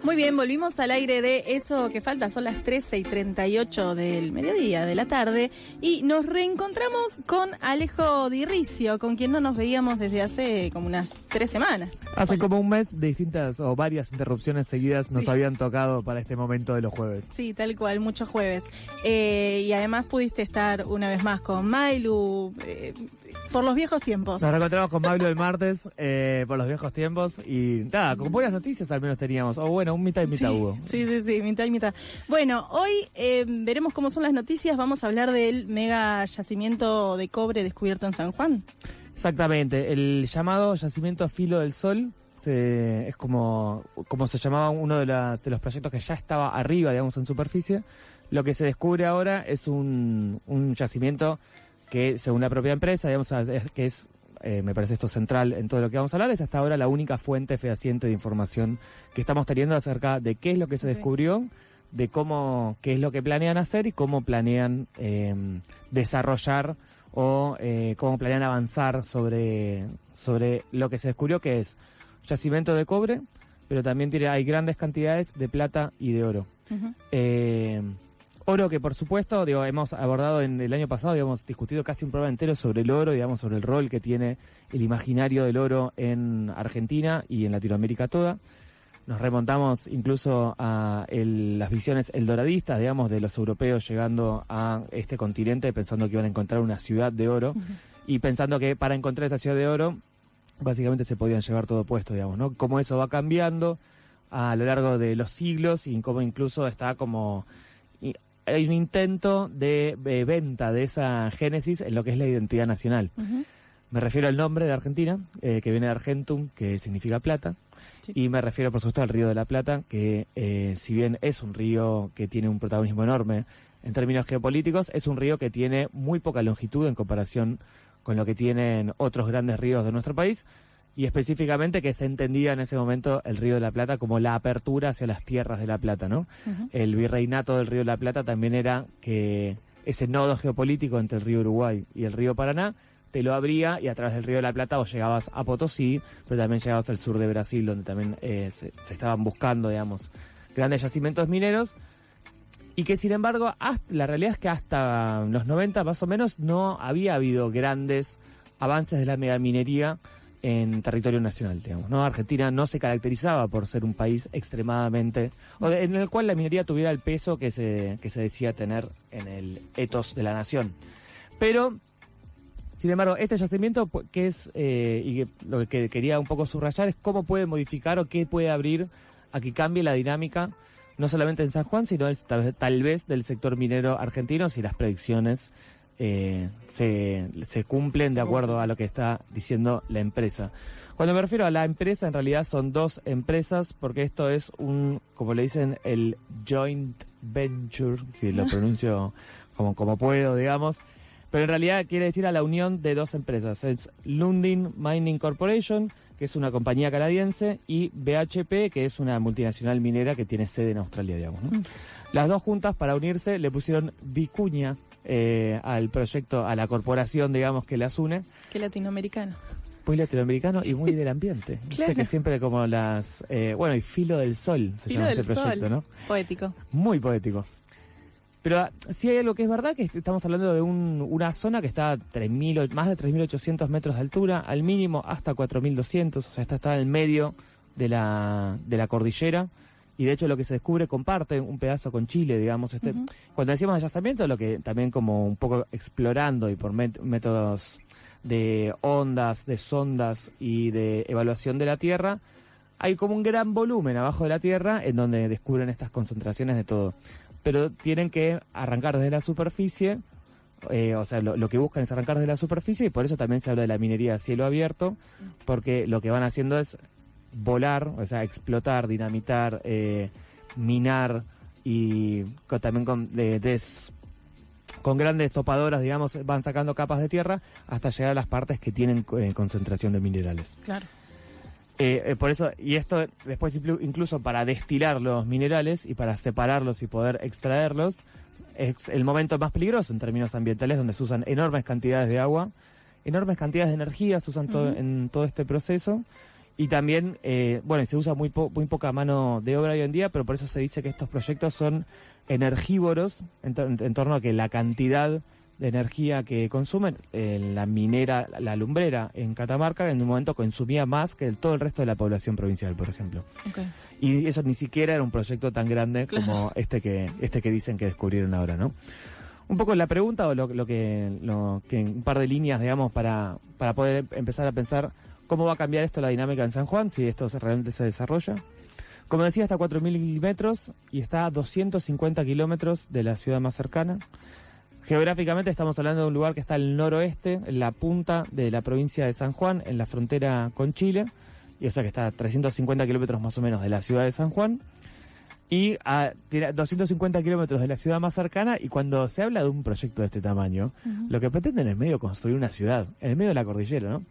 Muy bien, volvimos al aire de Eso que falta, son las 13:38 del mediodía, de la tarde, y nos reencontramos con Alejo Di Riccio, con quien no nos veíamos desde hace como unas 3 semanas. Hace como un mes, de distintas o varias interrupciones seguidas nos habían tocado para este momento de los jueves. Sí, tal cual, muchos jueves. Y además pudiste estar una vez más con Mailu, por los viejos tiempos. Nos reencontramos con Mailu el martes, por los viejos tiempos, y nada, con buenas noticias al menos teníamos, o bueno, un mitad y mitad hubo. Sí, mitad y mitad. Bueno, hoy veremos cómo son las noticias, vamos a hablar del mega yacimiento de cobre descubierto en San Juan. Exactamente, el llamado yacimiento Filo del Sol, es como se llamaba uno de los proyectos que ya estaba arriba, digamos, en superficie. Lo que se descubre ahora es un yacimiento que, según la propia empresa, digamos, que es, me parece esto central en todo lo que vamos a hablar, es hasta ahora la única fuente fehaciente de información que estamos teniendo acerca de qué es lo que se descubrió, de qué es lo que planean hacer y cómo planean desarrollar o cómo planean avanzar sobre lo que se descubrió, que es yacimiento de cobre, pero también hay grandes cantidades de plata y de oro. Oro que, por supuesto, hemos abordado en el año pasado, habíamos discutido casi un programa entero sobre el oro, digamos, sobre el rol que tiene el imaginario del oro en Argentina y en Latinoamérica toda. Nos remontamos incluso a las visiones eldoradistas, digamos, de los europeos llegando a este continente pensando que iban a encontrar una ciudad de oro y pensando que para encontrar esa ciudad de oro básicamente se podían llevar todo puesto, digamos, ¿no? Cómo eso va cambiando a lo largo de los siglos y cómo incluso está como... Hay un intento de venta de esa génesis en lo que es la identidad nacional. Me refiero al nombre de Argentina, que viene de Argentum, que significa plata, y me refiero, por supuesto, al Río de la Plata, que si bien es un río que tiene un protagonismo enorme en términos geopolíticos, es un río que tiene muy poca longitud en comparación con lo que tienen otros grandes ríos de nuestro país, y específicamente que se entendía en ese momento el Río de la Plata como la apertura hacia las tierras de la Plata, ¿no? El virreinato del Río de la Plata también era que ese nodo geopolítico entre el río Uruguay y el río Paraná te lo abría, y a través del Río de la Plata vos llegabas a Potosí, pero también llegabas al sur de Brasil, donde también se estaban buscando, digamos, grandes yacimientos mineros, y que sin embargo la realidad es que hasta los 90 más o menos no había habido grandes avances de la megaminería en territorio nacional, digamos, ¿no? Argentina no se caracterizaba por ser un país extremadamente... en el cual la minería tuviera el peso que se decía tener en el ethos de la nación. Pero, sin embargo, este yacimiento, que es, y lo que quería un poco subrayar, es cómo puede modificar o qué puede abrir a que cambie la dinámica, no solamente en San Juan, sino tal vez del sector minero argentino, si las predicciones se cumplen de acuerdo a lo que está diciendo la empresa. Cuando me refiero a la empresa, en realidad son dos empresas, porque esto es como le dicen, el joint venture, si lo pronuncio como puedo, digamos, pero en realidad quiere decir a la unión de dos empresas. Es Lundin Mining Corporation, que es una compañía canadiense, y BHP, que es una multinacional minera que tiene sede en Australia, digamos, ¿no? Las dos juntas, para unirse, le pusieron Vicuña al proyecto, a la corporación, digamos, que las une. Qué latinoamericano. Muy latinoamericano y muy del ambiente. Claro. Viste que siempre como y Filo del Sol se llama este proyecto, ¿no? Poético. Muy poético. Pero sí hay algo que es verdad, que estamos hablando de una zona que está a más de 3.800 metros de altura, al mínimo hasta 4.200, o sea, está en el medio de la cordillera. Y de hecho lo que se descubre comparte un pedazo con Chile, digamos. Cuando decimos yacimiento, lo que también como un poco explorando y por métodos de ondas, de sondas y de evaluación de la Tierra, hay como un gran volumen abajo de la Tierra en donde descubren estas concentraciones de todo. Pero tienen que arrancar desde la superficie, o sea, lo que buscan es arrancar desde la superficie, y por eso también se habla de la minería a cielo abierto, porque lo que van haciendo es volar, o sea, explotar, dinamitar, minar, y también con grandes topadoras, digamos, van sacando capas de tierra hasta llegar a las partes que tienen concentración de minerales. Claro. Por eso, y esto después incluso para destilar los minerales y para separarlos y poder extraerlos, es el momento más peligroso en términos ambientales, donde se usan enormes cantidades de agua, enormes cantidades de energía se usan en todo este proceso. Y también, se usa muy poca mano de obra hoy en día, pero por eso se dice que estos proyectos son energívoros en torno a que la cantidad de energía que consumen, la minera, la lumbrera en Catamarca en un momento consumía más que todo el resto de la población provincial, por ejemplo. Okay. Y eso ni siquiera era un proyecto tan grande como este que dicen que descubrieron ahora, ¿no? Un poco la pregunta o lo que un par de líneas, digamos, para poder empezar a pensar cómo va a cambiar esto la dinámica en San Juan, si esto realmente se desarrolla. Como decía, está a 4.000 metros y está a 250 kilómetros de la ciudad más cercana. Geográficamente estamos hablando de un lugar que está al noroeste, en la punta de la provincia de San Juan, en la frontera con Chile, y o sea que está a 350 kilómetros más o menos de la ciudad de San Juan, y a 250 kilómetros de la ciudad más cercana. Y cuando se habla de un proyecto de este tamaño, lo que pretenden es medio construir una ciudad, en el medio de la cordillera, ¿no?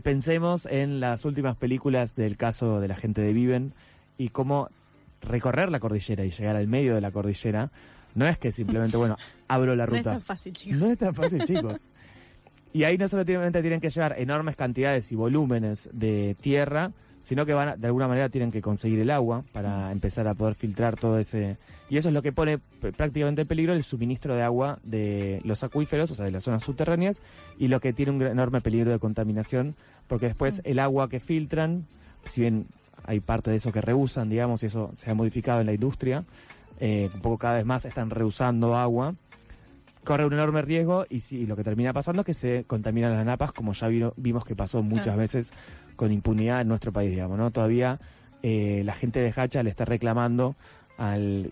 Pensemos en las últimas películas del caso de la gente de Viven y cómo recorrer la cordillera y llegar al medio de la cordillera no es que simplemente, abro la ruta. No es tan fácil, chicos. No es tan fácil, chicos. Y ahí no solamente tienen que llevar enormes cantidades y volúmenes de tierra, sino que de alguna manera tienen que conseguir el agua para empezar a poder filtrar todo ese... Y eso es lo que pone prácticamente en peligro el suministro de agua de los acuíferos, o sea, de las zonas subterráneas, y lo que tiene un enorme peligro de contaminación, porque después el agua que filtran, si bien hay parte de eso que reusan, digamos, y eso se ha modificado en la industria, un poco cada vez más están reusando agua, corre un enorme riesgo y lo que termina pasando es que se contaminan las napas, como ya vimos que pasó muchas veces con impunidad en nuestro país, digamos, ¿no? Todavía la gente de Hacha le está reclamando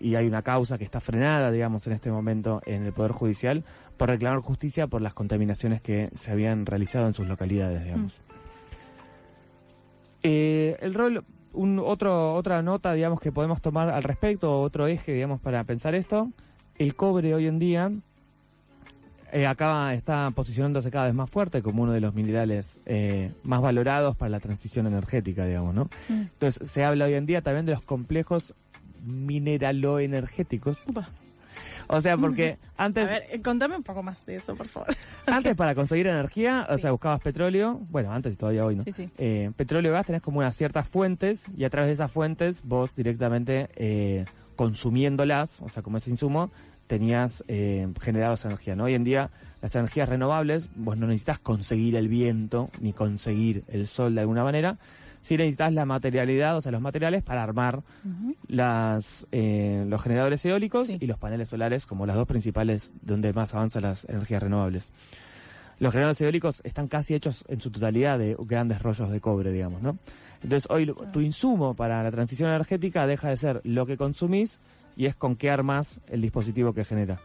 y hay una causa que está frenada, digamos, en este momento en el Poder Judicial por reclamar justicia por las contaminaciones que se habían realizado en sus localidades, digamos. El rol... otra nota, digamos, que podemos tomar al respecto, otro eje, digamos, para pensar esto, el cobre hoy en día acá está posicionándose cada vez más fuerte como uno de los minerales más valorados para la transición energética, digamos, ¿no? Entonces, se habla hoy en día también de los complejos mineraloenergéticos. Upa. O sea, porque antes... A ver, contame un poco más de eso, por favor. Antes, para conseguir energía, o sea, buscabas petróleo, antes y todavía hoy, ¿no? Sí. Petróleo y gas, tenés como unas ciertas fuentes, y a través de esas fuentes vos directamente consumiéndolas, o sea, como ese insumo, tenías generado esa energía, ¿no? Hoy en día, las energías renovables, vos no necesitas conseguir el viento, ni conseguir el sol de alguna manera, sí necesitas la materialidad, o sea, los materiales para armar los generadores eólicos y los paneles solares como las dos principales donde más avanzan las energías renovables. Los generadores eólicos están casi hechos en su totalidad de grandes rollos de cobre, digamos, ¿no? Entonces hoy tu insumo para la transición energética deja de ser lo que consumís y es con qué armas el dispositivo que genera.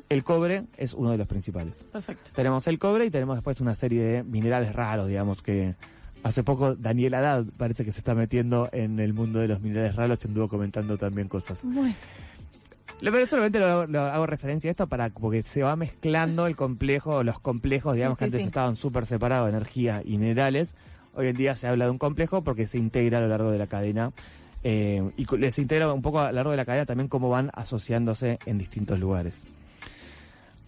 El cobre es uno de los principales. Perfecto. Tenemos el cobre y tenemos después una serie de minerales raros, digamos, que hace poco Daniel Haddad parece que se está metiendo en el mundo de los minerales raros y anduvo comentando también cosas. Bueno. Pero solamente lo hago referencia a esto porque se va mezclando los complejos, digamos, que antes estaban súper separados, energía y minerales. Hoy en día se habla de un complejo porque se integra a lo largo de la cadena. Y les integra un poco a lo largo de la cadena también cómo van asociándose en distintos lugares.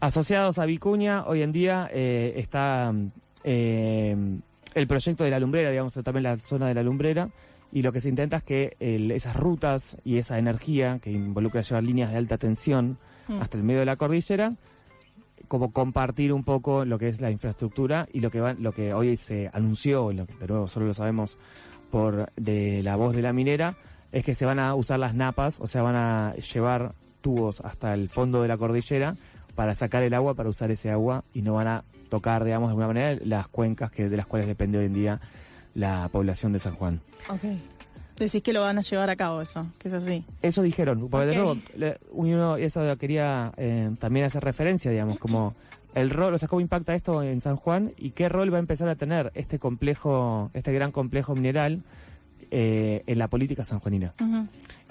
Asociados a Vicuña, hoy en día está el proyecto de la lumbrera, digamos, también la zona de la lumbrera, y lo que se intenta es que esas rutas y esa energía que involucra llevar líneas de alta tensión hasta el medio de la cordillera, como compartir un poco lo que es la infraestructura y lo que hoy se anunció, de nuevo solo lo sabemos de la voz de la minera, es que se van a usar las napas, o sea, van a llevar tubos hasta el fondo de la cordillera para sacar el agua, para usar ese agua, y no van a tocar, digamos, de alguna manera las cuencas de las cuales depende hoy en día la población de San Juan. Ok. Decís que lo van a llevar a cabo eso, que es así. Eso dijeron, porque de nuevo, uno, eso quería también hacer referencia, digamos, como el rol, o sea, cómo impacta esto en San Juan y qué rol va a empezar a tener este gran complejo mineral en la política sanjuanina.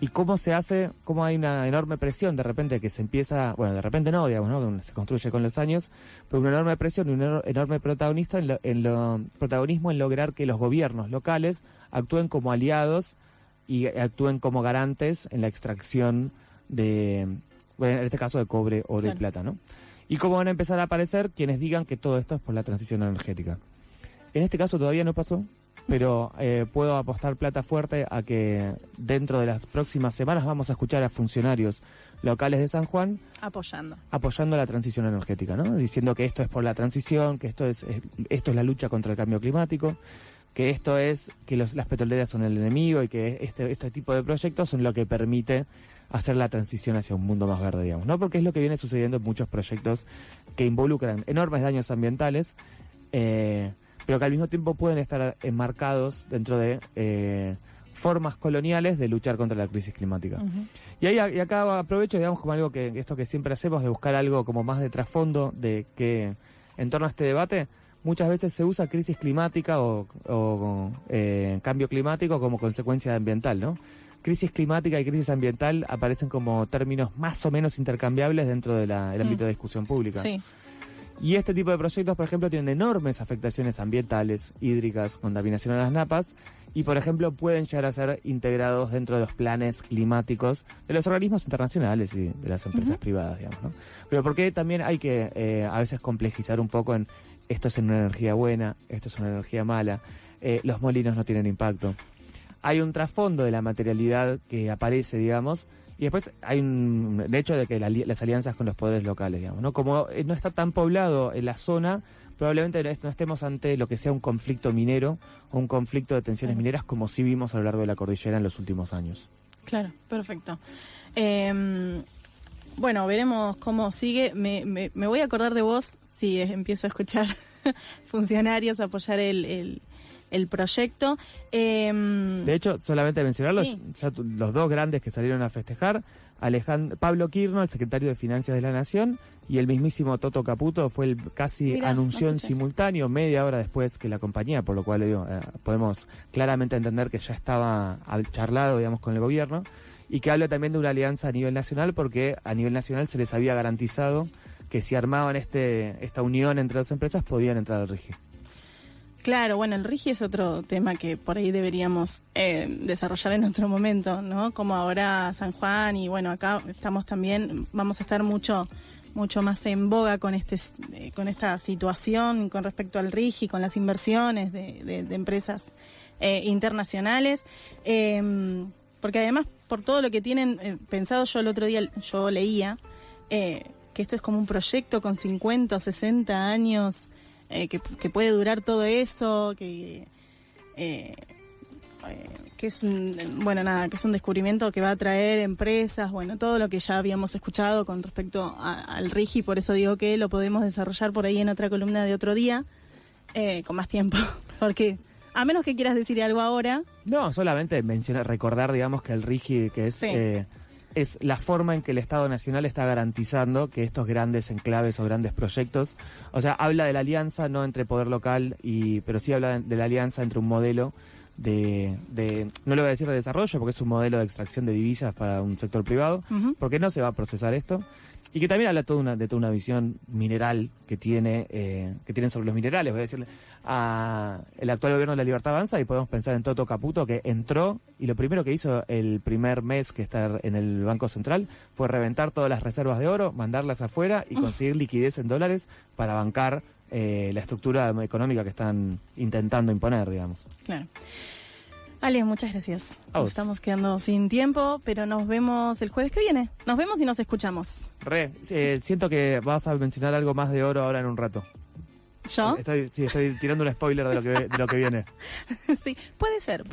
Y cómo se hace, cómo hay una enorme presión de repente que se empieza, de repente no, digamos, ¿no? Se construye con los años, pero una enorme presión y un enorme protagonismo en lograr que los gobiernos locales actúen como aliados y actúen como garantes en la extracción en este caso de cobre o de plata, ¿no? Y cómo van a empezar a aparecer quienes digan que todo esto es por la transición energética. En este caso todavía no pasó, pero puedo apostar plata fuerte a que dentro de las próximas semanas vamos a escuchar a funcionarios locales de San Juan apoyando la transición energética, ¿no? Diciendo que esto es por la transición, que esto es la lucha contra el cambio climático, que esto es que las petroleras son el enemigo y que este tipo de proyectos son lo que permite hacer la transición hacia un mundo más verde, digamos, ¿no? Porque es lo que viene sucediendo en muchos proyectos que involucran enormes daños ambientales, pero que al mismo tiempo pueden estar enmarcados dentro de formas coloniales de luchar contra la crisis climática. Y acá aprovecho, digamos, como algo que esto que siempre hacemos, de buscar algo como más de trasfondo, de que en torno a este debate, muchas veces se usa crisis climática o cambio climático como consecuencia ambiental, ¿no? Crisis climática y crisis ambiental aparecen como términos más o menos intercambiables dentro del ámbito de discusión pública. Sí. Y este tipo de proyectos, por ejemplo, tienen enormes afectaciones ambientales, hídricas, contaminación a las napas, y, por ejemplo, pueden llegar a ser integrados dentro de los planes climáticos de los organismos internacionales y de las empresas privadas, digamos, ¿no? Pero porque también hay que a veces complejizar un poco en esto es una energía buena, esto es una energía mala, los molinos no tienen impacto. Hay un trasfondo de la materialidad que aparece, digamos, y después hay el hecho de que las alianzas con los poderes locales, digamos, ¿no? Como no está tan poblado en la zona, probablemente no estemos ante lo que sea un conflicto minero o un conflicto de tensiones mineras como sí vimos a lo largo de la cordillera en los últimos años. Claro, perfecto. Bueno, veremos cómo sigue. Me voy a acordar de vos si empiezo a escuchar funcionarios apoyar el proyecto. De hecho, solamente mencionarlos, sí. Ya los dos grandes que salieron a festejar, Pablo Kirno, el secretario de Finanzas de la Nación, y el mismísimo Toto Caputo fue anunció en simultáneo, media hora después que la compañía, por lo cual le digo, podemos claramente entender que ya estaba charlado, digamos, con el gobierno, y que habla también de una alianza a nivel nacional, porque a nivel nacional se les había garantizado que si armaban esta unión entre las empresas podían entrar al RIGI. Claro, bueno, el RIGI es otro tema que por ahí deberíamos desarrollar en otro momento, ¿no? Como ahora San Juan y bueno, acá estamos también, vamos a estar mucho más en boga con esta situación con respecto al RIGI, con las inversiones de empresas internacionales, porque además por todo lo que tienen pensado, yo el otro día yo leía que esto es como un proyecto con 50 o 60 años. Que puede durar todo eso, que es que es un descubrimiento que va a traer empresas, bueno, todo lo que ya habíamos escuchado con respecto al RIGI, por eso digo que lo podemos desarrollar por ahí en otra columna de otro día, con más tiempo, porque a menos que quieras decir algo ahora. No, solamente recordar, digamos, que el RIGI, que es... Sí. Es la forma en que el Estado Nacional está garantizando que estos grandes enclaves o grandes proyectos, o sea, habla de la alianza no entre poder local, pero sí habla de la alianza entre un modelo no le voy a decir de desarrollo, porque es un modelo de extracción de divisas para un sector privado, porque no se va a procesar esto, y que también habla de toda una visión mineral que tienen sobre los minerales. Voy a decirle el actual gobierno de La Libertad Avanza, y podemos pensar en Toto Caputo, que entró y lo primero que hizo el primer mes que está en el Banco Central fue reventar todas las reservas de oro, mandarlas afuera y conseguir liquidez en dólares para bancar la estructura económica que están intentando imponer, digamos. Claro. Ale, muchas gracias. Nos estamos quedando sin tiempo, pero nos vemos el jueves que viene. Nos vemos y nos escuchamos. Siento que vas a mencionar algo más de oro ahora en un rato. ¿Yo? Estoy tirando un spoiler de lo que viene. Sí, puede ser.